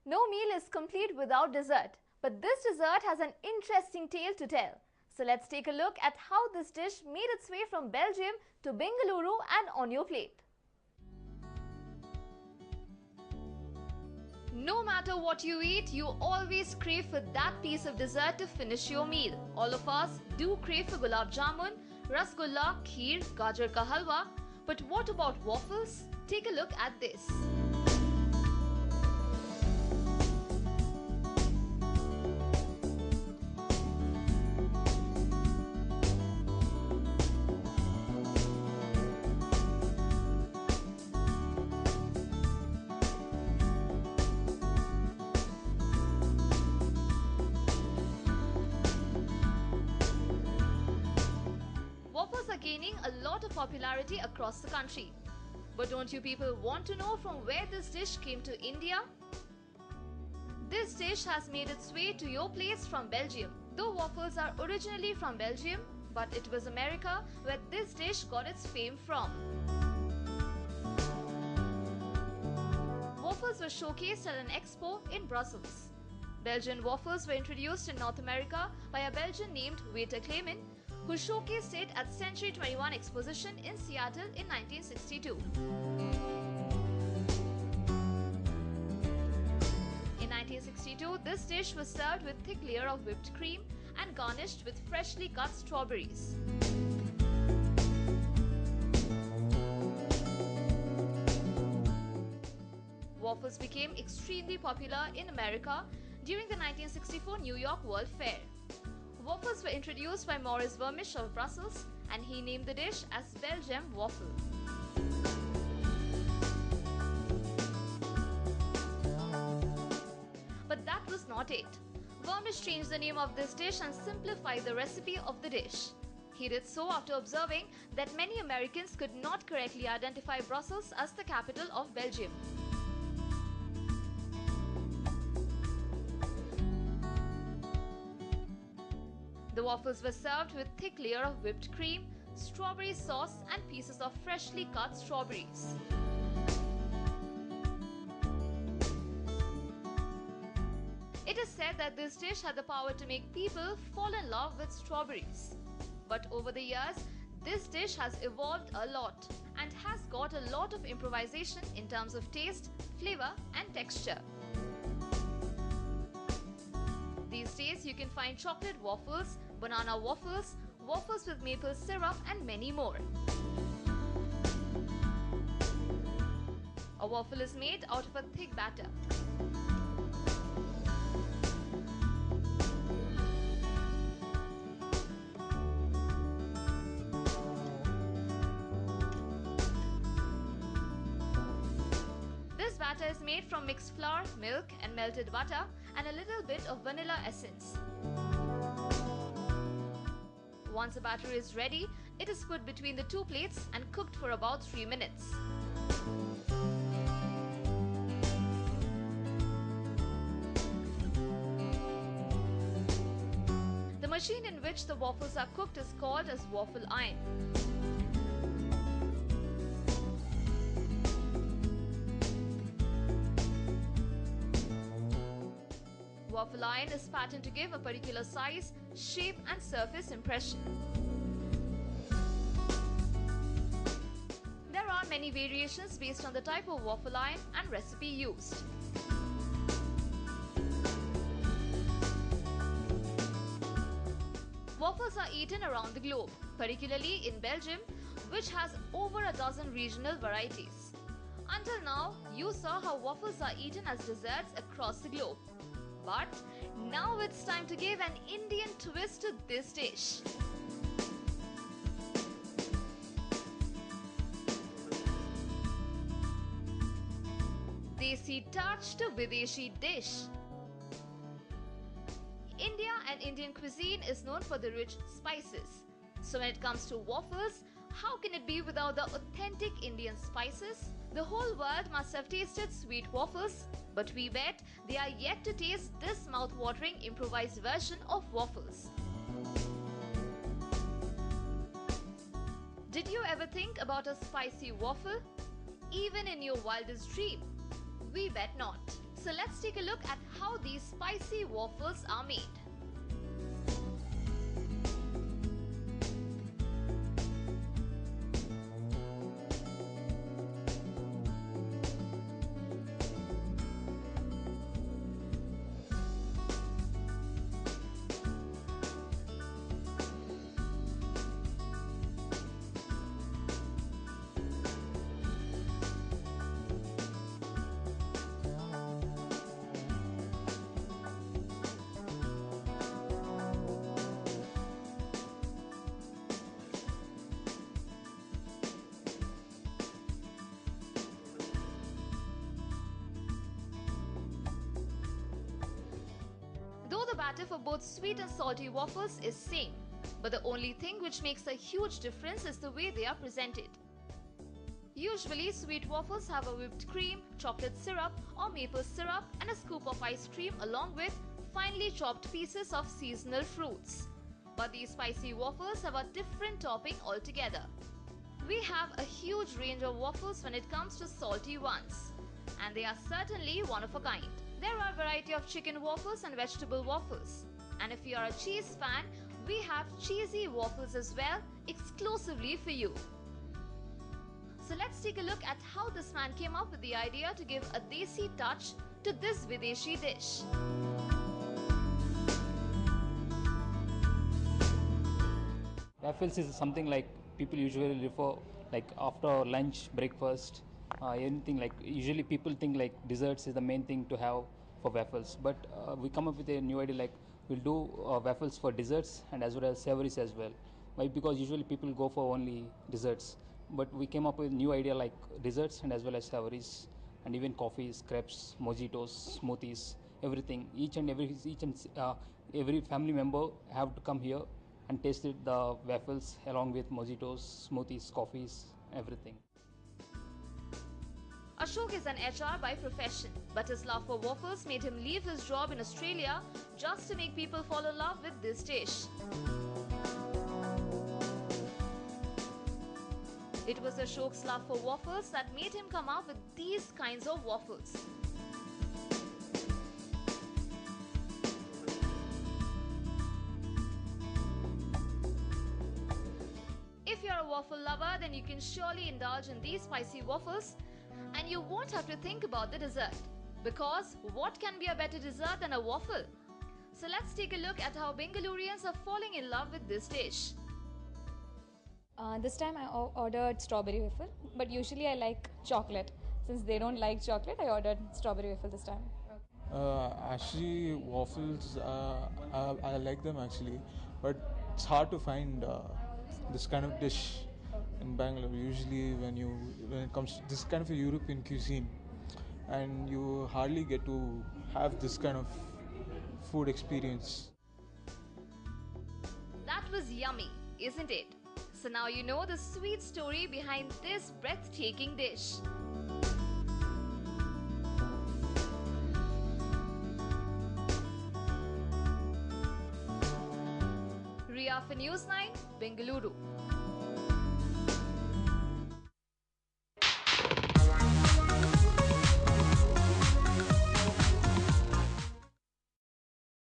No meal is complete without dessert, but this dessert has an interesting tale to tell. So let's take a look at how this dish made its way from Belgium to Bengaluru and on your plate. No matter what you eat, you always crave for that piece of dessert to finish your meal. All of us do crave for gulab jamun, rasgulla, kheer, gajar ka halwa. But what about waffles? Take a look at this. Waffles are gaining a lot of popularity across the country. But don't you people want to know from where this dish came to India? This dish has made its way to your place from Belgium. Though waffles are originally from Belgium, but it was America where this dish got its fame from. Waffles were showcased at an expo in Brussels. Belgian waffles were introduced in North America by a Belgian named Walter Clement, who showcased it at Century 21 Exposition in Seattle in 1962. In 1962, this dish was served with thick layer of whipped cream and garnished with freshly cut strawberries. Waffles became extremely popular in America during the 1964 New York World Fair. Waffles were introduced by Maurice Vermisch of Brussels, and he named the dish as Belgium waffle. But that was not it. Vermisch changed the name of this dish and simplified the recipe of the dish. He did so after observing that many Americans could not correctly identify Brussels as the capital of Belgium. The waffles were served with thick layer of whipped cream, strawberry sauce and pieces of freshly cut strawberries. It is said that this dish had the power to make people fall in love with strawberries. But over the years, this dish has evolved a lot and has got a lot of improvisation in terms of taste, flavor and texture. These days, you can find chocolate waffles, banana waffles, waffles with maple syrup and many more. A waffle is made out of a thick batter. This batter is made from mixed flour, milk and melted butter and a little bit of vanilla essence. Once the batter is ready, it is put between the two plates and cooked for about 3 minutes. The machine in which the waffles are cooked is called as waffle iron. Waffle iron is patterned to give a particular size, shape and surface impression. There are many variations based on the type of waffle iron and recipe used. Waffles are eaten around the globe, particularly in Belgium, which has over a dozen regional varieties. Until now, you saw how waffles are eaten as desserts across the globe. But now it's time to give an Indian twist to this dish. Desi touch to Videshi dish. India and Indian cuisine is known for the rich spices. So when it comes to waffles, how can it be without the authentic Indian spices? The whole world must have tasted sweet waffles, but we bet they are yet to taste this mouth-watering improvised version of waffles. Did you ever think about a spicy waffle? Even in your wildest dream? We bet not. So let's take a look at how these spicy waffles are made. Though the batter for both sweet and salty waffles is same, but the only thing which makes a huge difference is the way they are presented. Usually, sweet waffles have a whipped cream, chocolate syrup or maple syrup and a scoop of ice cream along with finely chopped pieces of seasonal fruits. But these spicy waffles have a different topping altogether. We have a huge range of waffles when it comes to salty ones, and they are certainly one of a kind. There are a variety of chicken waffles and vegetable waffles. And if you are a cheese fan, we have cheesy waffles as well, exclusively for you. So let's take a look at how this man came up with the idea to give a desi touch to this Videshi dish. Waffles is something like people usually refer like after lunch, breakfast, anything like usually people think like desserts is the main thing to have for waffles. But we come up with a new idea like we'll do waffles for desserts and as well as savories as well. Why? Because usually people go for only desserts, but we came up with a new idea like desserts and as well as savories and even coffees, crepes, mojitos, smoothies, everything. Every family member have to come here and tasted the waffles along with mojitos, smoothies, coffees, everything. Ashok is an HR by profession, but his love for waffles made him leave his job in Australia just to make people fall in love with this dish. It was Ashok's love for waffles that made him come up with these kinds of waffles. If you're a waffle lover, then you can surely indulge in these spicy waffles and you won't have to think about the dessert. Because what can be a better dessert than a waffle? So let's take a look at how Bengalurians are falling in love with this dish. This time I ordered strawberry waffle, but usually I like chocolate. Since they don't like chocolate, I ordered strawberry waffle this time. Actually, waffles, I like them actually, but it's hard to find this kind of dish in Bangalore. Usually, when it comes to this kind of a European cuisine, and you hardly get to have this kind of food experience. That was yummy, isn't it? So now you know the sweet story behind this breathtaking dish. Ria for News 9, Bengaluru.